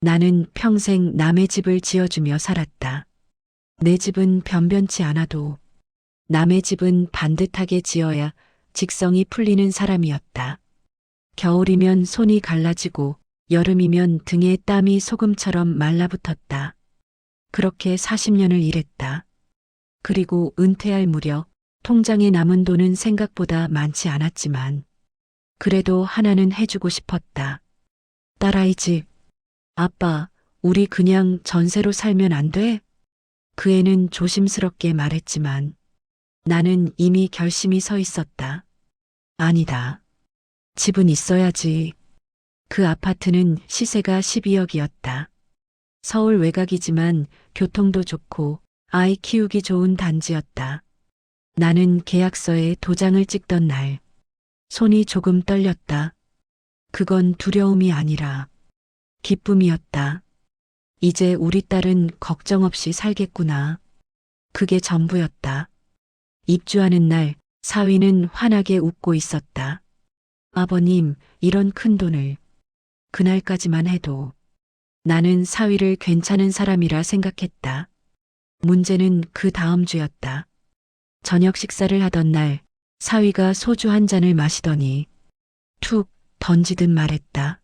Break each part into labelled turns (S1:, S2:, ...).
S1: 나는 평생 남의 집을 지어주며 살았다. 내 집은 변변치 않아도 남의 집은 반듯하게 지어야 직성이 풀리는 사람이었다. 겨울이면 손이 갈라지고 여름이면 등에 땀이 소금처럼 말라붙었다. 그렇게 40년을 일했다. 그리고 은퇴할 무렵 통장에 남은 돈은 생각보다 많지 않았지만 그래도 하나는 해주고 싶었다. 딸아이 집. 아빠, 우리 그냥 전세로 살면 안 돼? 그 애는 조심스럽게 말했지만 나는 이미 결심이 서 있었다. 아니다. 집은 있어야지. 그 아파트는 시세가 12억이었다. 서울 외곽이지만 교통도 좋고 아이 키우기 좋은 단지였다. 나는 계약서에 도장을 찍던 날 손이 조금 떨렸다. 그건 두려움이 아니라 기쁨이었다. 이제 우리 딸은 걱정 없이 살겠구나. 그게 전부였다. 입주하는 날 사위는 환하게 웃고 있었다. 아버님, 이런 큰 돈을. 그날까지만 해도 나는 사위를 괜찮은 사람이라 생각했다. 문제는 그 다음 주였다. 저녁 식사를 하던 날 사위가 소주 한 잔을 마시더니 툭 던지듯 말했다.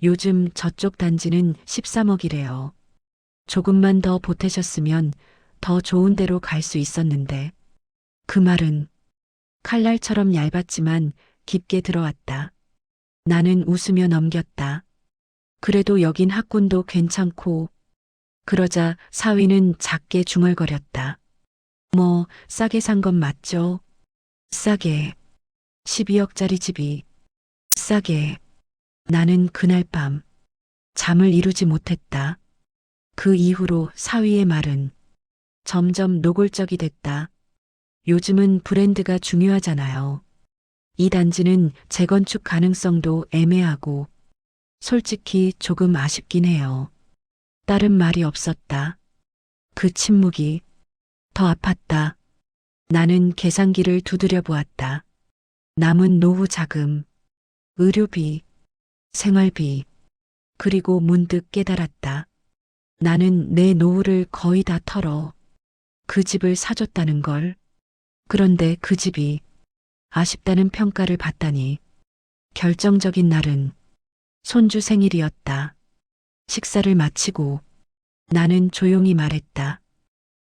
S1: 요즘 저쪽 단지는 13억이래요. 조금만 더 보태셨으면 더 좋은 데로 갈 수 있었는데. 그 말은 칼날처럼 얇았지만 깊게 들어왔다. 나는 웃으며 넘겼다. 그래도 여긴 학군도 괜찮고. 그러자 사위는 작게 중얼거렸다. 뭐 싸게 산 건 맞죠? 싸게. 12억짜리 집이. 싸게. 나는 그날 밤 잠을 이루지 못했다. 그 이후로 사위의 말은 점점 노골적이 됐다. 요즘은 브랜드가 중요하잖아요. 이 단지는 재건축 가능성도 애매하고 솔직히 조금 아쉽긴 해요. 다른 말이 없었다. 그 침묵이 더 아팠다. 나는 계산기를 두드려 보았다. 남은 노후 자금, 의료비, 생활비, 그리고 문득 깨달았다. 나는 내 노후를 거의 다 털어 그 집을 사줬다는 걸. 그런데 그 집이 아쉽다는 평가를 받다니. 결정적인 날은 손주 생일이었다. 식사를 마치고 나는 조용히 말했다.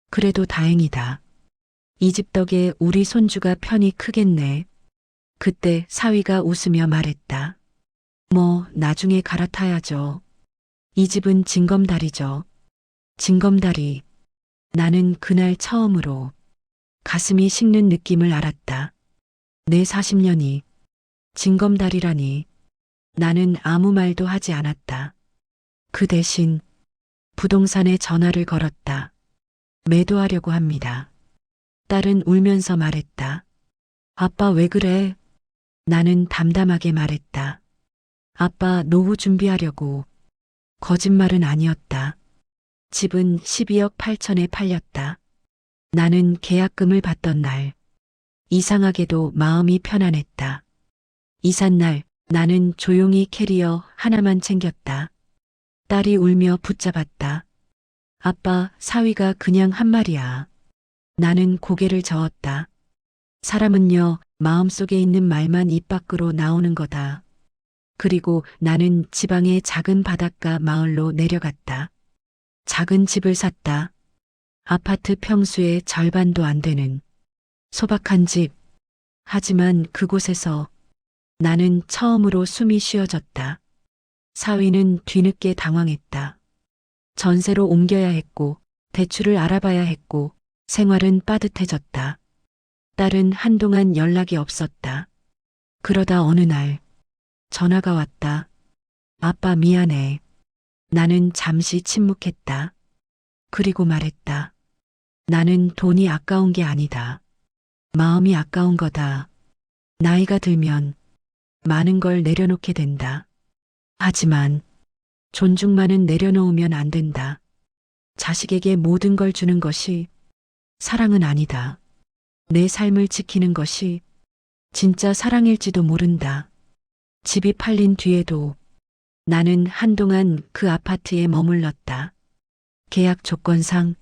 S1: 그래도 다행이다. 이 집 덕에 우리 손주가 편이 크겠네. 그때 사위가 웃으며 말했다. 뭐 나중에 갈아타야죠. 이 집은 징검다리죠. 징검다리. 나는 그날 처음으로 가슴이 식는 느낌을 알았다. 내 40년이 징검다리라니. 나는 아무 말도 하지 않았다. 그 대신 부동산에 전화를 걸었다. 매도하려고 합니다. 딸은 울면서 말했다. 아빠 왜 그래? 나는 담담하게 말했다. 아빠 노후 준비하려고. 거짓말은 아니었다. 집은 12억 8천에 팔렸다. 나는 계약금을 받던 날 이상하게도 마음이 편안했다. 이삿날 나는 조용히 캐리어 하나만 챙겼다. 딸이 울며 붙잡았다. 아빠, 사위가 그냥 한 말이야. 나는 고개를 저었다. 사람은요, 마음속에 있는 말만 입 밖으로 나오는 거다. 그리고 나는 지방의 작은 바닷가 마을로 내려갔다. 작은 집을 샀다. 아파트 평수의 절반도 안 되는 소박한 집. 하지만 그곳에서 나는 처음으로 숨이 쉬어졌다. 사위는 뒤늦게 당황했다. 전세로 옮겨야 했고, 대출을 알아봐야 했고, 생활은 빠듯해졌다. 딸은 한동안 연락이 없었다. 그러다 어느 날 전화가 왔다. 아빠 미안해. 나는 잠시 침묵했다. 그리고 말했다. 나는 돈이 아까운 게 아니다. 마음이 아까운 거다. 나이가 들면 많은 걸 내려놓게 된다. 하지만 존중만은 내려놓으면 안 된다. 자식에게 모든 걸 주는 것이 사랑은 아니다. 내 삶을 지키는 것이 진짜 사랑일지도 모른다. 집이 팔린 뒤에도 나는 한동안 그 아파트에 머물렀다. 계약 조건상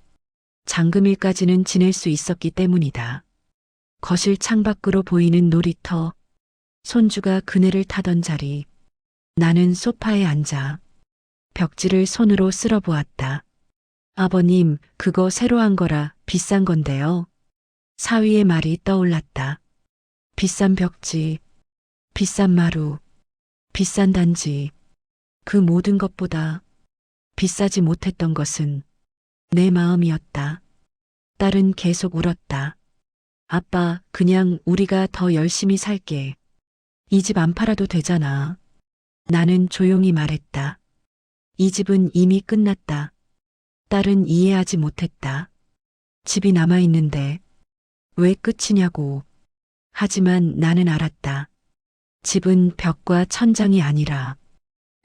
S1: 잔금일까지는 지낼 수 있었기 때문이다. 거실 창밖으로 보이는 놀이터, 손주가 그네를 타던 자리, 나는 소파에 앉아 벽지를 손으로 쓸어보았다. 아버님, 그거 새로 한 거라 비싼 건데요. 사위의 말이 떠올랐다. 비싼 벽지, 비싼 마루, 비싼 단지, 그 모든 것보다 비싸지 못했던 것은 내 마음이었다. 딸은 계속 울었다. 아빠, 그냥 우리가 더 열심히 살게. 이 집 안 팔아도 되잖아. 나는 조용히 말했다. 이 집은 이미 끝났다. 딸은 이해하지 못했다. 집이 남아있는데 왜 끝이냐고. 하지만 나는 알았다. 집은 벽과 천장이 아니라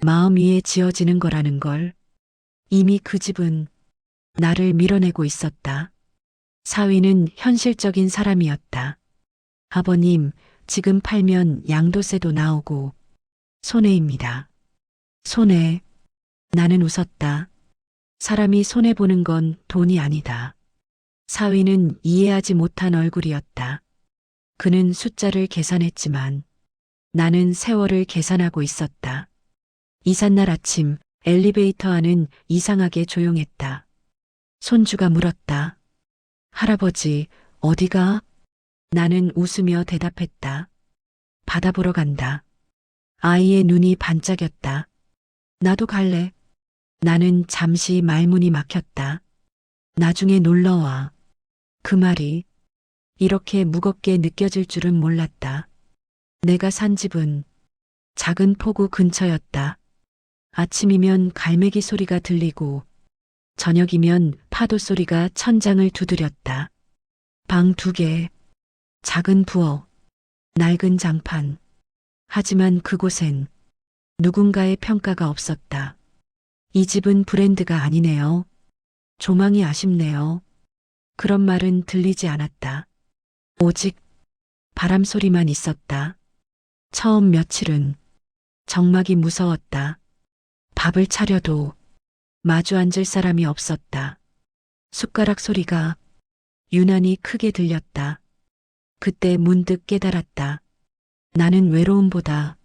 S1: 마음 위에 지어지는 거라는 걸. 이미 그 집은 나를 밀어내고 있었다. 사위는 현실적인 사람이었다. 아버님, 지금 팔면 양도세도 나오고 손해입니다. 손해. 나는 웃었다. 사람이 손해보는 건 돈이 아니다. 사위는 이해하지 못한 얼굴이었다. 그는 숫자를 계산했지만 나는 세월을 계산하고 있었다. 이삿날 아침 엘리베이터 안은 이상하게 조용했다. 손주가 물었다. 할아버지, 어디가? 나는 웃으며 대답했다. 바다 보러 간다. 아이의 눈이 반짝였다. 나도 갈래. 나는 잠시 말문이 막혔다. 나중에 놀러와. 그 말이 이렇게 무겁게 느껴질 줄은 몰랐다. 내가 산 집은 작은 포구 근처였다. 아침이면 갈매기 소리가 들리고 저녁이면 파도 소리가 천장을 두드렸다. 방 2개, 작은 부엌, 낡은 장판. 하지만 그곳엔 누군가의 평가가 없었다. 이 집은 브랜드가 아니네요. 조망이 아쉽네요. 그런 말은 들리지 않았다. 오직 바람 소리만 있었다. 처음 며칠은 정막이 무서웠다. 밥을 차려도 마주 앉을 사람이 없었다. 숟가락 소리가 유난히 크게 들렸다. 그때 문득 깨달았다. 나는 외로움보다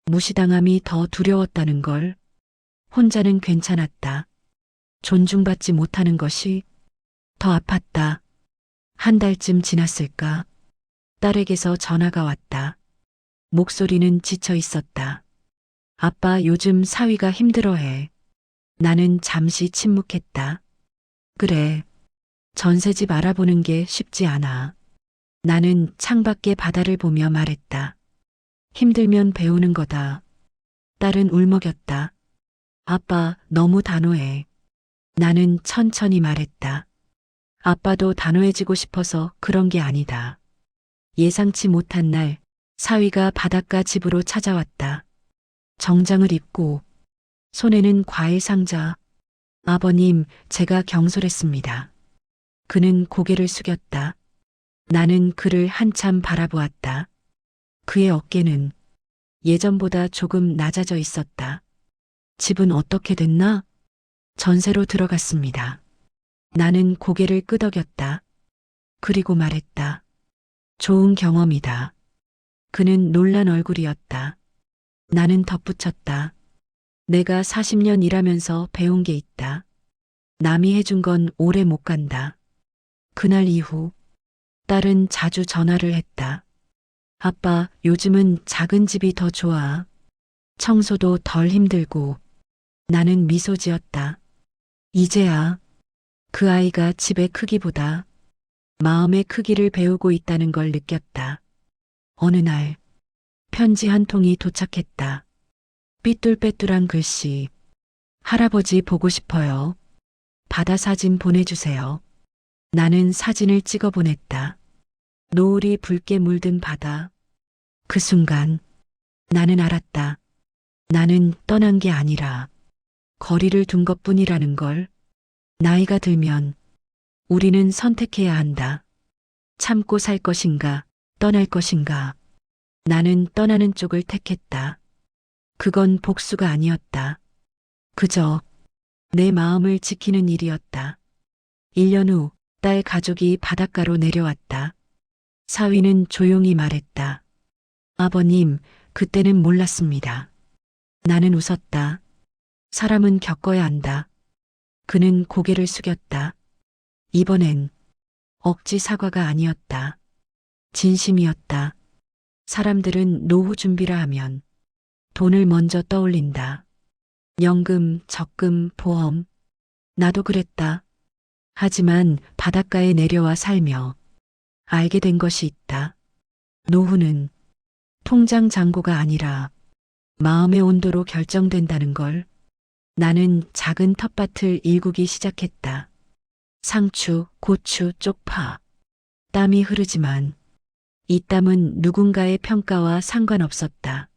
S1: 무시당함이 더 두려웠다는 걸. 혼자는 괜찮았다. 존중받지 못하는 것이 더 아팠다. 한 달쯤 지났을까? 딸에게서 전화가 왔다. 목소리는 지쳐 있었다. 아빠, 요즘 사위가 힘들어해. 나는 잠시 침묵했다. 그래. 전세집 알아보는 게 쉽지 않아. 나는 창밖의 바다를 보며 말했다. 힘들면 배우는 거다. 딸은 울먹였다. 아빠, 너무 단호해. 나는 천천히 말했다. 아빠도 단호해지고 싶어서 그런 게 아니다. 예상치 못한 날, 사위가 바닷가 집으로 찾아왔다. 정장을 입고, 손에는 과일 상자. 아버님, 제가 경솔했습니다. 그는 고개를 숙였다. 나는 그를 한참 바라보았다. 그의 어깨는 예전보다 조금 낮아져 있었다. 집은 어떻게 됐나? 전세로 들어갔습니다. 나는 고개를 끄덕였다. 그리고 말했다. 좋은 경험이다. 그는 놀란 얼굴이었다. 나는 덧붙였다. 내가 40년 일하면서 배운 게 있다. 남이 해준 건 오래 못 간다. 그날 이후 딸은 자주 전화를 했다. 아빠, 요즘은 작은 집이 더 좋아. 청소도 덜 힘들고. 나는 미소 지었다. 이제야 그 아이가 집의 크기보다 마음의 크기를 배우고 있다는 걸 느꼈다. 어느 날 편지 한 통이 도착했다. 삐뚤빼뚤한 글씨. 할아버지 보고 싶어요. 바다 사진 보내주세요. 나는 사진을 찍어 보냈다. 노을이 붉게 물든 바다. 그 순간 나는 알았다. 나는 떠난 게 아니라 거리를 둔 것뿐이라는 걸. 나이가 들면 우리는 선택해야 한다. 참고 살 것인가, 떠날 것인가. 나는 떠나는 쪽을 택했다. 그건 복수가 아니었다. 그저 내 마음을 지키는 일이었다. 1년 후 딸 가족이 바닷가로 내려왔다. 사위는 조용히 말했다. 아버님, 그때는 몰랐습니다. 나는 웃었다. 사람은 겪어야 한다. 그는 고개를 숙였다. 이번엔 억지 사과가 아니었다. 진심이었다. 사람들은 노후 준비라 하면 돈을 먼저 떠올린다. 연금, 적금, 보험. 나도 그랬다. 하지만 바닷가에 내려와 살며 알게 된 것이 있다. 노후는 통장 잔고가 아니라 마음의 온도로 결정된다는 걸. 나는 작은 텃밭을 일구기 시작했다. 상추, 고추, 쪽파. 땀이 흐르지만 이 땀은 누군가의 평가와 상관없었다.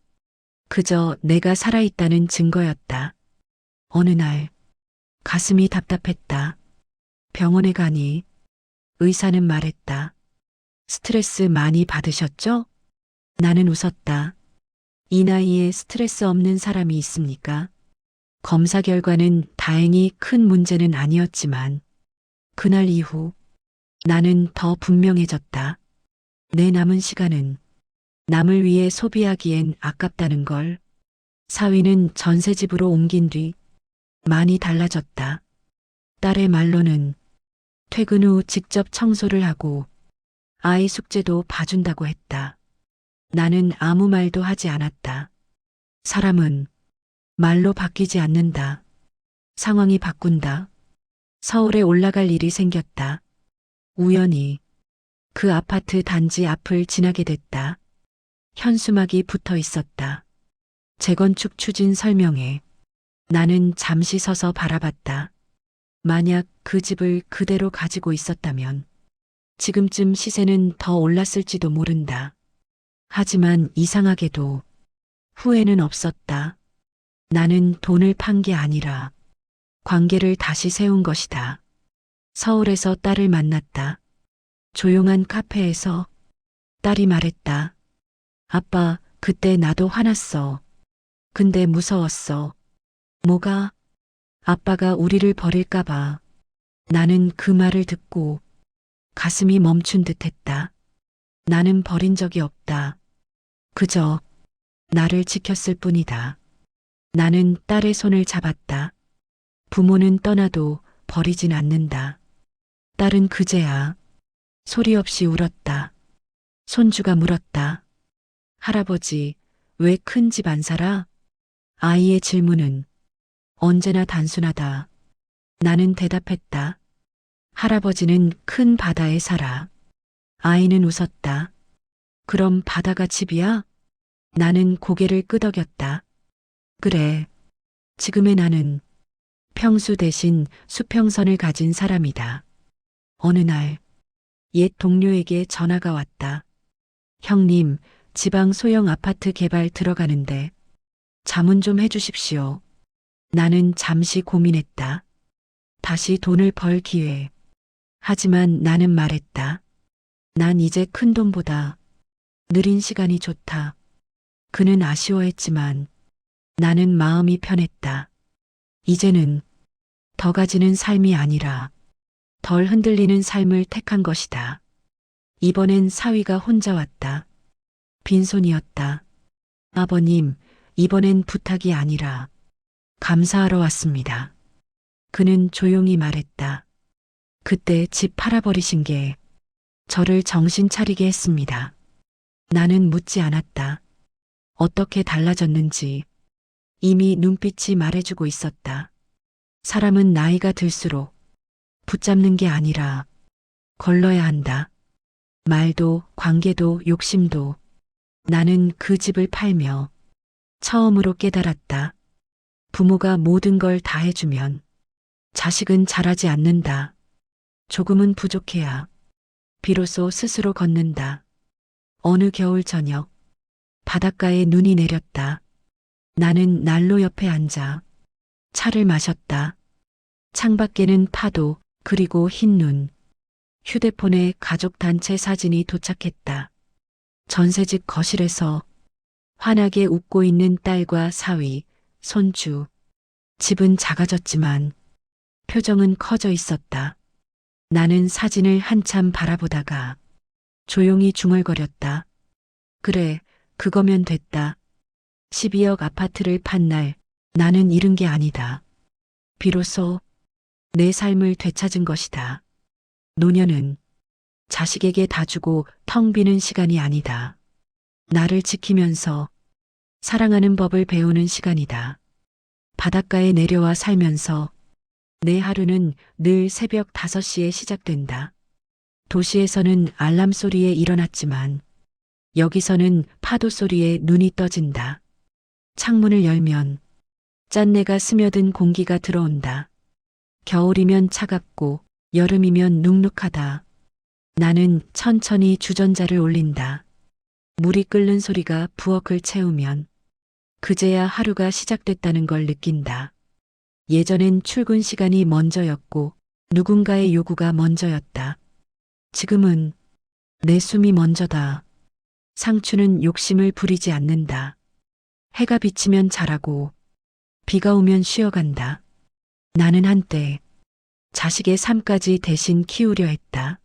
S1: 그저 내가 살아있다는 증거였다. 어느 날 가슴이 답답했다. 병원에 가니 의사는 말했다. 스트레스 많이 받으셨죠? 나는 웃었다. 이 나이에 스트레스 없는 사람이 있습니까? 검사 결과는 다행히 큰 문제는 아니었지만 그날 이후 나는 더 분명해졌다. 내 남은 시간은 남을 위해 소비하기엔 아깝다는 걸. 사위는 전세집으로 옮긴 뒤 많이 달라졌다. 딸의 말로는 퇴근 후 직접 청소를 하고 아이 숙제도 봐준다고 했다. 나는 아무 말도 하지 않았다. 사람은 말로 바뀌지 않는다. 상황이 바꾼다. 서울에 올라갈 일이 생겼다. 우연히 그 아파트 단지 앞을 지나게 됐다. 현수막이 붙어 있었다. 재건축 추진 설명에 나는 잠시 서서 바라봤다. 만약 그 집을 그대로 가지고 있었다면 지금쯤 시세는 더 올랐을지도 모른다. 하지만 이상하게도 후회는 없었다. 나는 돈을 판 게 아니라 관계를 다시 세운 것이다. 서울에서 딸을 만났다. 조용한 카페에서 딸이 말했다. 아빠, 그때 나도 화났어. 근데 무서웠어. 뭐가? 아빠가 우리를 버릴까봐. 나는 그 말을 듣고 가슴이 멈춘 듯 했다. 나는 버린 적이 없다. 그저 나를 지켰을 뿐이다. 나는 딸의 손을 잡았다. 부모는 떠나도 버리진 않는다. 딸은 그제야 소리 없이 울었다. 손주가 물었다. 할아버지, 왜 큰 집 안 살아? 아이의 질문은 언제나 단순하다. 나는 대답했다. 할아버지는 큰 바다에 살아. 아이는 웃었다. 그럼 바다가 집이야? 나는 고개를 끄덕였다. 그래. 지금의 나는 평수 대신 수평선을 가진 사람이다. 어느 날 옛 동료에게 전화가 왔다. 형님, 지방 소형 아파트 개발 들어가는데 자문 좀 해주십시오. 나는 잠시 고민했다. 다시 돈을 벌 기회. 하지만 나는 말했다. 난 이제 큰 돈보다 느린 시간이 좋다. 그는 아쉬워했지만 나는 마음이 편했다. 이제는 더 가지는 삶이 아니라 덜 흔들리는 삶을 택한 것이다. 이번엔 사위가 혼자 왔다. 빈손이었다. 아버님, 이번엔 부탁이 아니라 감사하러 왔습니다. 그는 조용히 말했다. 그때 집 팔아버리신 게 저를 정신 차리게 했습니다. 나는 묻지 않았다. 어떻게 달라졌는지 이미 눈빛이 말해주고 있었다. 사람은 나이가 들수록 붙잡는 게 아니라 걸러야 한다. 말도, 관계도, 욕심도. 나는 그 집을 팔며 처음으로 깨달았다. 부모가 모든 걸 다 해주면 자식은 잘하지 않는다. 조금은 부족해야 비로소 스스로 걷는다. 어느 겨울 저녁, 바닷가에 눈이 내렸다. 나는 난로 옆에 앉아 차를 마셨다. 창밖에는 파도, 그리고 흰 눈. 휴대폰에 가족 단체 사진이 도착했다. 전세집 거실에서 환하게 웃고 있는 딸과 사위, 손주. 집은 작아졌지만 표정은 커져 있었다. 나는 사진을 한참 바라보다가 조용히 중얼거렸다. 그래, 그거면 됐다. 12억 아파트를 판 날 나는 잃은 게 아니다. 비로소 내 삶을 되찾은 것이다. 노년은 자식에게 다 주고 텅 비는 시간이 아니다. 나를 지키면서 사랑하는 법을 배우는 시간이다. 바닷가에 내려와 살면서 내 하루는 늘 새벽 5시에 시작된다. 도시에서는 알람 소리에 일어났지만 여기서는 파도 소리에 눈이 떠진다. 창문을 열면 짠내가 스며든 공기가 들어온다. 겨울이면 차갑고 여름이면 눅눅하다. 나는 천천히 주전자를 올린다. 물이 끓는 소리가 부엌을 채우면 그제야 하루가 시작됐다는 걸 느낀다. 예전엔 출근 시간이 먼저였고 누군가의 요구가 먼저였다. 지금은 내 숨이 먼저다. 상추는 욕심을 부리지 않는다. 해가 비치면 자라고 비가 오면 쉬어간다. 나는 한때 자식의 삶까지 대신 키우려 했다.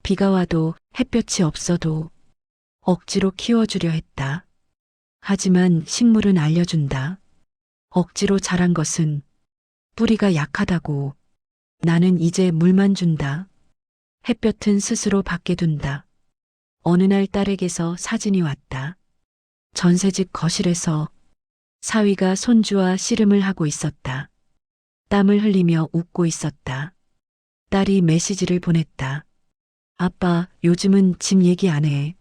S1: 비가 와도 햇볕이 없어도 억지로 키워주려 했다. 하지만 식물은 알려준다. 억지로 자란 것은 뿌리가 약하다고. 나는 이제 물만 준다. 햇볕은 스스로 받게 둔다. 어느 날 딸에게서 사진이 왔다. 전세집 거실에서 사위가 손주와 씨름을 하고 있었다. 땀을 흘리며 웃고 있었다. 딸이 메시지를 보냈다. 아빠, 요즘은 집 얘기 안 해.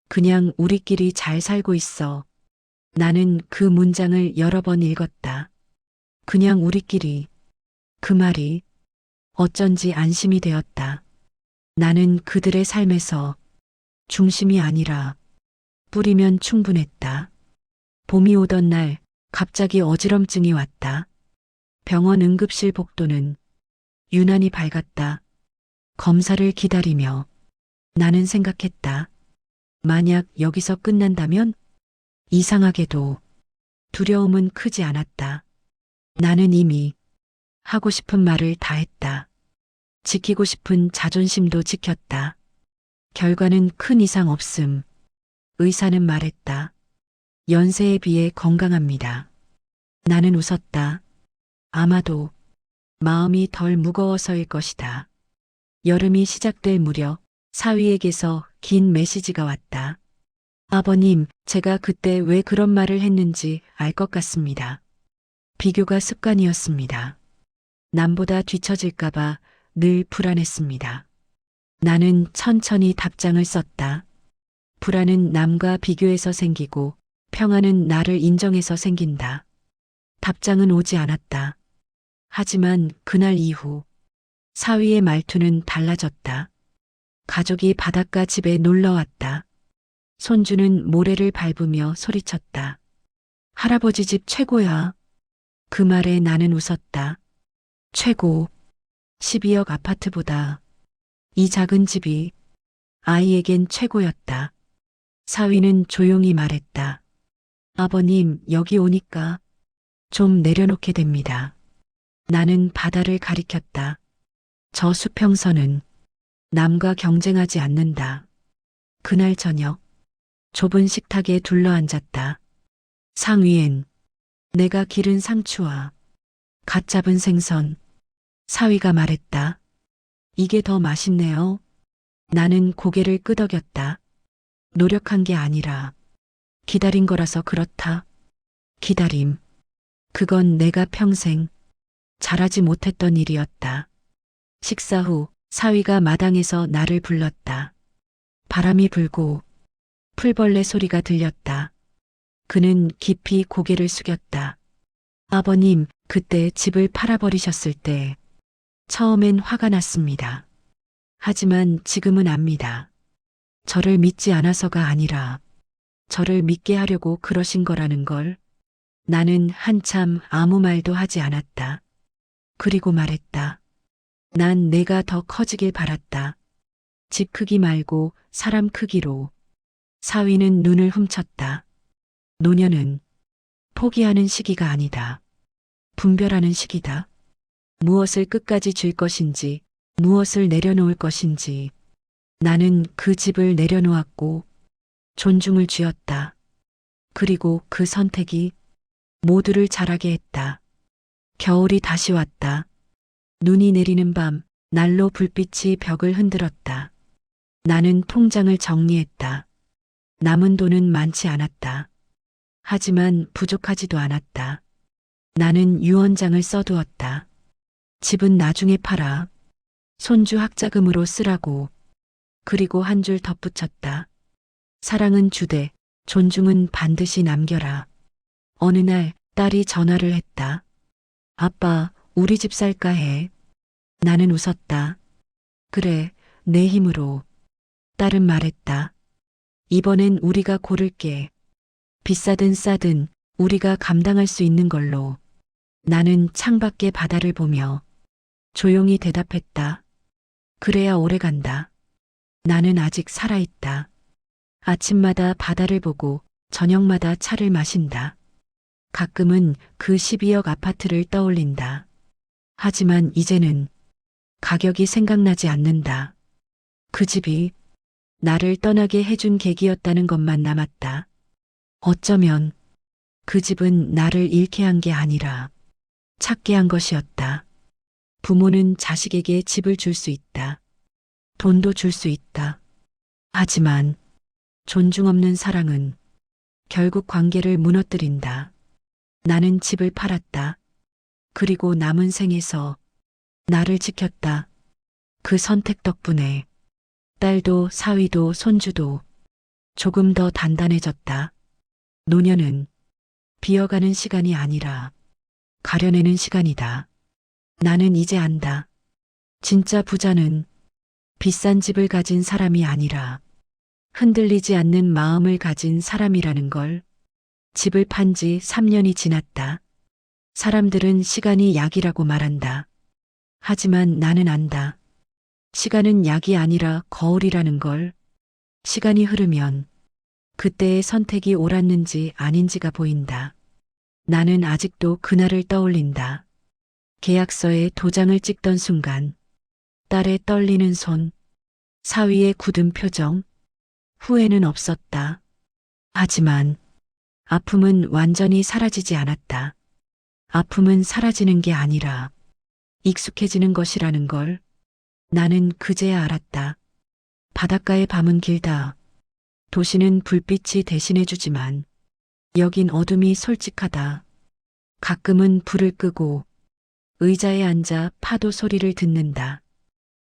S1: 그냥 우리끼리 잘 살고 있어. 나는 그 문장을 여러 번 읽었다. 그냥 우리끼리. 그 말이 어쩐지 안심이 되었다. 나는 그들의 삶에서 중심이 아니라 뿌리면 충분했다. 봄이 오던 날 갑자기 어지럼증이 왔다. 병원 응급실 복도는 유난히 밝았다. 검사를 기다리며 나는 생각했다. 만약 여기서 끝난다면? 이상하게도 두려움은 크지 않았다. 나는 이미 하고 싶은 말을 다 했다. 지키고 싶은 자존심도 지켰다. 결과는 큰 이상 없음. 의사는 말했다. 연세에 비해 건강합니다. 나는 웃었다. 아마도 마음이 덜 무거워서일 것이다. 여름이 시작될 무렵 사위에게서 긴 메시지가 왔다. 아버님, 제가 그때 왜 그런 말을 했는지 알 것 같습니다. 비교가 습관이었습니다. 남보다 뒤처질까봐 늘 불안했습니다. 나는 천천히 답장을 썼다. 불안은 남과 비교해서 생기고 평안은 나를 인정해서 생긴다. 답장은 오지 않았다. 하지만 그날 이후 사위의 말투는 달라졌다. 가족이 바닷가 집에 놀러 왔다. 손주는 모래를 밟으며 소리쳤다. 할아버지 집 최고야. 그 말에 나는 웃었다. 최고. 12억 아파트보다 이 작은 집이 아이에겐 최고였다. 사위는 조용히 말했다. 아버님, 여기 오니까 좀 내려놓게 됩니다. 나는 바다를 가리켰다. 저 수평선은 남과 경쟁하지 않는다. 그날 저녁 좁은 식탁에 둘러앉았다. 상 위엔 내가 기른 상추와 갓 잡은 생선. 사위가 말했다. 이게 더 맛있네요. 나는 고개를 끄덕였다. 노력한 게 아니라 기다린 거라서 그렇다. 기다림. 그건 내가 평생 잘하지 못했던 일이었다. 식사 후 사위가 마당에서 나를 불렀다. 바람이 불고 풀벌레 소리가 들렸다. 그는 깊이 고개를 숙였다. 아버님, 그때 집을 팔아버리셨을 때 처음엔 화가 났습니다. 하지만 지금은 압니다. 저를 믿지 않아서가 아니라 저를 믿게 하려고 그러신 거라는 걸. 나는 한참 아무 말도 하지 않았다. 그리고 말했다. 난 내가 더 커지길 바랐다. 집 크기 말고 사람 크기로. 사위는 눈을 훔쳤다. 노년은 포기하는 시기가 아니다. 분별하는 시기다. 무엇을 끝까지 줄 것인지, 무엇을 내려놓을 것인지. 나는 그 집을 내려놓았고 존중을 쥐었다. 그리고 그 선택이 모두를 자라게 했다. 겨울이 다시 왔다. 눈이 내리는 밤, 난로 불빛이 벽을 흔들었다. 나는 통장을 정리했다. 남은 돈은 많지 않았다. 하지만 부족하지도 않았다. 나는 유언장을 써두었다. 집은 나중에 팔아. 손주 학자금으로 쓰라고. 그리고 한 줄 덧붙였다. 사랑은 주되, 존중은 반드시 남겨라. 어느 날 딸이 전화를 했다. 아빠, 우리 집 살까 해. 나는 웃었다. 그래, 내 힘으로. 딸은 말했다. 이번엔 우리가 고를게. 비싸든 싸든 우리가 감당할 수 있는 걸로. 나는 창밖의 바다를 보며 조용히 대답했다. 그래야 오래 간다. 나는 아직 살아있다. 아침마다 바다를 보고 저녁마다 차를 마신다. 가끔은 그 12억 아파트를 떠올린다. 하지만 이제는 가격이 생각나지 않는다. 그 집이 나를 떠나게 해준 계기였다는 것만 남았다. 어쩌면 그 집은 나를 잃게 한 게 아니라 찾게 한 것이었다. 부모는 자식에게 집을 줄 수 있다. 돈도 줄 수 있다. 하지만 존중 없는 사랑은 결국 관계를 무너뜨린다. 나는 집을 팔았다. 그리고 남은 생에서 나를 지켰다. 그 선택 덕분에 딸도 사위도 손주도 조금 더 단단해졌다. 노년은 비어가는 시간이 아니라 가려내는 시간이다. 나는 이제 안다. 진짜 부자는 비싼 집을 가진 사람이 아니라 흔들리지 않는 마음을 가진 사람이라는 걸. 집을 판 지 3년이 지났다. 사람들은 시간이 약이라고 말한다. 하지만 나는 안다. 시간은 약이 아니라 거울이라는 걸. 시간이 흐르면 그때의 선택이 옳았는지 아닌지가 보인다. 나는 아직도 그날을 떠올린다. 계약서에 도장을 찍던 순간, 딸의 떨리는 손, 사위의 굳은 표정, 후회는 없었다. 하지만 아픔은 완전히 사라지지 않았다. 아픔은 사라지는 게 아니라 익숙해지는 것이라는 걸 나는 그제야 알았다. 바닷가의 밤은 길다. 도시는 불빛이 대신해주지만 여긴 어둠이 솔직하다. 가끔은 불을 끄고 의자에 앉아 파도 소리를 듣는다.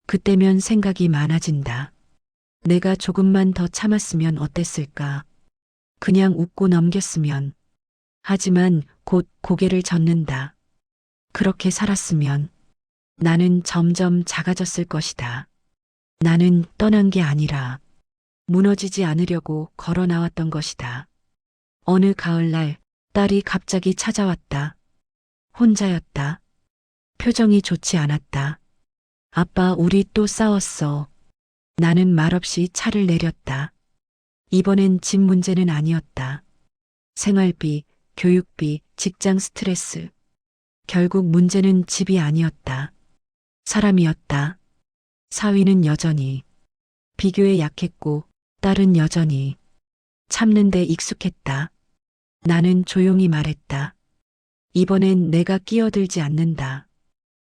S1: 그때면 생각이 많아진다. 내가 조금만 더 참았으면 어땠을까? 그냥 웃고 넘겼으면. 하지만 곧 고개를 젓는다. 그렇게 살았으면 나는 점점 작아졌을 것이다. 나는 떠난 게 아니라 무너지지 않으려고 걸어 나왔던 것이다. 어느 가을날 딸이 갑자기 찾아왔다. 혼자였다. 표정이 좋지 않았다. 아빠, 우리 또 싸웠어. 나는 말없이 차를 내렸다. 이번엔 집 문제는 아니었다. 생활비, 교육비, 직장 스트레스. 결국 문제는 집이 아니었다. 사람이었다. 사위는 여전히 비교에 약했고 딸은 여전히 참는 데 익숙했다. 나는 조용히 말했다. 이번엔 내가 끼어들지 않는다.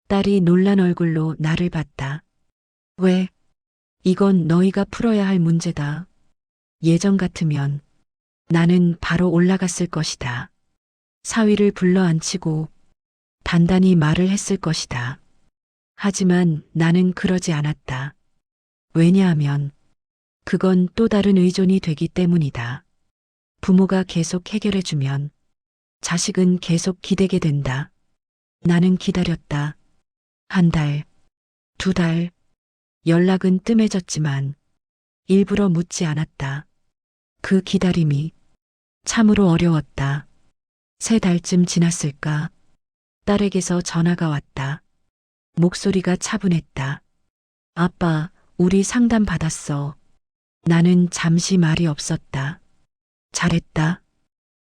S1: 딸이 놀란 얼굴로 나를 봤다. 왜? 이건 너희가 풀어야 할 문제다. 예전 같으면 나는 바로 올라갔을 것이다. 사위를 불러 앉히고 단단히 말을 했을 것이다. 하지만 나는 그러지 않았다. 왜냐하면 그건 또 다른 의존이 되기 때문이다. 부모가 계속 해결해주면 자식은 계속 기대게 된다. 나는 기다렸다. 한 달, 두 달, 연락은 뜸해졌지만 일부러 묻지 않았다. 그 기다림이 참으로 어려웠다. 세 달쯤 지났을까? 딸에게서 전화가 왔다. 목소리가 차분했다. 아빠, 우리 상담 받았어. 나는 잠시 말이 없었다. 잘했다.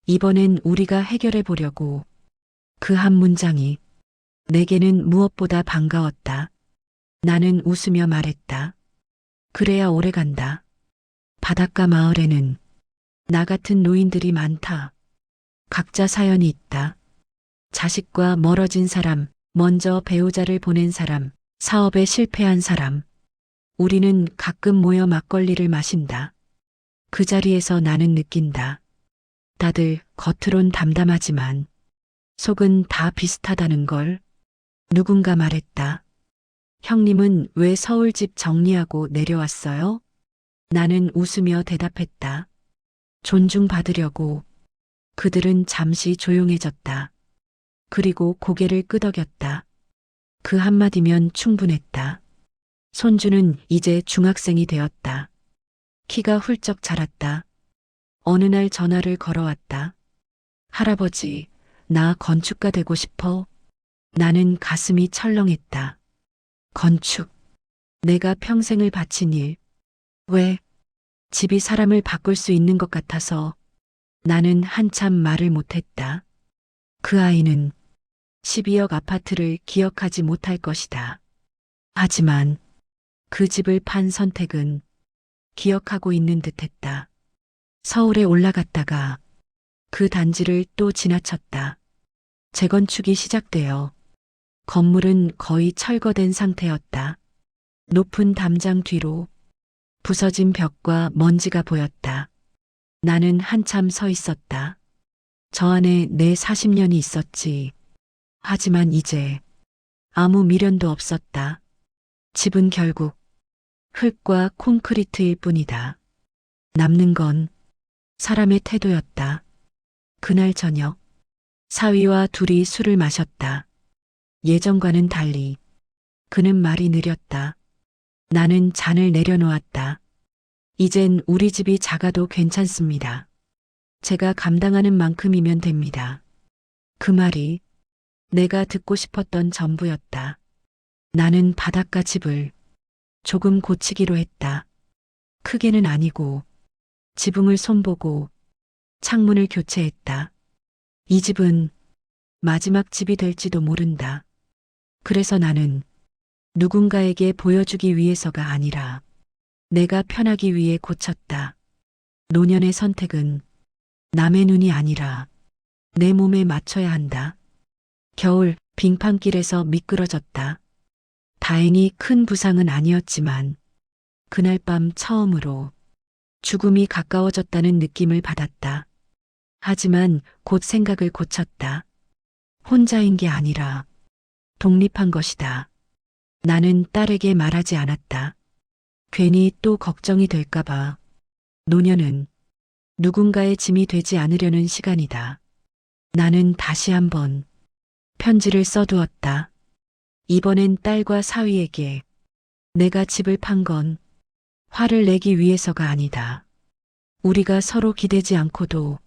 S1: 이번엔 우리가 해결해 보려고. 그 한 문장이 내게는 무엇보다 반가웠다. 나는 웃으며 말했다. 그래야 오래 간다. 바닷가 마을에는 나 같은 노인들이 많다. 각자 사연이 있다. 자식과 멀어진 사람, 먼저 배우자를 보낸 사람, 사업에 실패한 사람. 우리는 가끔 모여 막걸리를 마신다. 그 자리에서 나는 느낀다. 다들 겉으론 담담하지만 속은 다 비슷하다는 걸. 누군가 말했다. 형님은 왜 서울집 정리하고 내려왔어요? 나는 웃으며 대답했다. 존중받으려고. 그들은 잠시 조용해졌다. 그리고 고개를 끄덕였다. 그 한마디면 충분했다. 손주는 이제 중학생이 되었다. 키가 훌쩍 자랐다. 어느 날 전화를 걸어왔다. 할아버지, 나 건축가 되고 싶어. 나는 가슴이 철렁했다. 건축. 내가 평생을 바친 일. 왜? 집이 사람을 바꿀 수 있는 것 같아서. 나는 한참 말을 못했다. 그 아이는 12억 아파트를 기억하지 못할 것이다. 하지만 그 집을 판 선택은 기억하고 있는 듯했다. 서울에 올라갔다가 그 단지를 또 지나쳤다. 재건축이 시작되어 건물은 거의 철거된 상태였다. 높은 담장 뒤로 부서진 벽과 먼지가 보였다. 나는 한참 서 있었다. 저 안에 내 40년이 있었지. 하지만 이제 아무 미련도 없었다. 집은 결국 흙과 콘크리트일 뿐이다. 남는 건 사람의 태도였다. 그날 저녁 사위와 둘이 술을 마셨다. 예전과는 달리 그는 말이 느렸다. 나는 잔을 내려놓았다. 이젠 우리 집이 작아도 괜찮습니다. 제가 감당하는 만큼이면 됩니다. 그 말이 내가 듣고 싶었던 전부였다. 나는 바닷가 집을 조금 고치기로 했다. 크게는 아니고 지붕을 손보고 창문을 교체했다. 이 집은 마지막 집이 될지도 모른다. 그래서 나는 누군가에게 보여주기 위해서가 아니라 내가 편하기 위해 고쳤다. 노년의 선택은 남의 눈이 아니라 내 몸에 맞춰야 한다. 겨울 빙판길에서 미끄러졌다. 다행히 큰 부상은 아니었지만 그날 밤 처음으로 죽음이 가까워졌다는 느낌을 받았다. 하지만 곧 생각을 고쳤다. 혼자인 게 아니라 독립한 것이다. 나는 딸에게 말하지 않았다. 괜히 또 걱정이 될까봐. 노년은 누군가의 짐이 되지 않으려는 시간이다. 나는 다시 한번 편지를 써두었다. 이번엔 딸과 사위에게 내가 집을 판 건 화를 내기 위해서가 아니다. 우리가 서로 기대지 않고도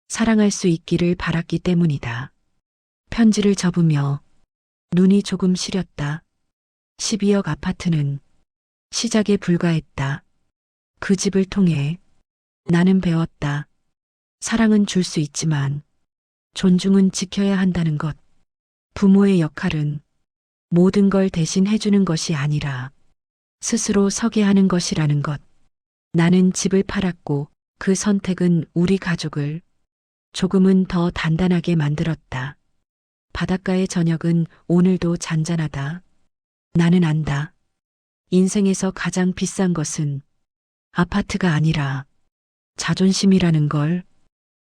S1: 사랑할 수 있기를 바랐기 때문이다. 편지를 접으며 눈이 조금 시렸다. 12억 아파트는 시작에 불과했다. 그 집을 통해 나는 배웠다. 사랑은 줄 수 있지만 존중은 지켜야 한다는 것. 부모의 역할은 모든 걸 대신 해주는 것이 아니라 스스로 서게 하는 것이라는 것. 나는 집을 팔았고 그 선택은 우리 가족을 조금은 더 단단하게 만들었다. 바닷가의 저녁은 오늘도 잔잔하다. 나는 안다. 인생에서 가장 비싼 것은 아파트가 아니라 자존심이라는 걸.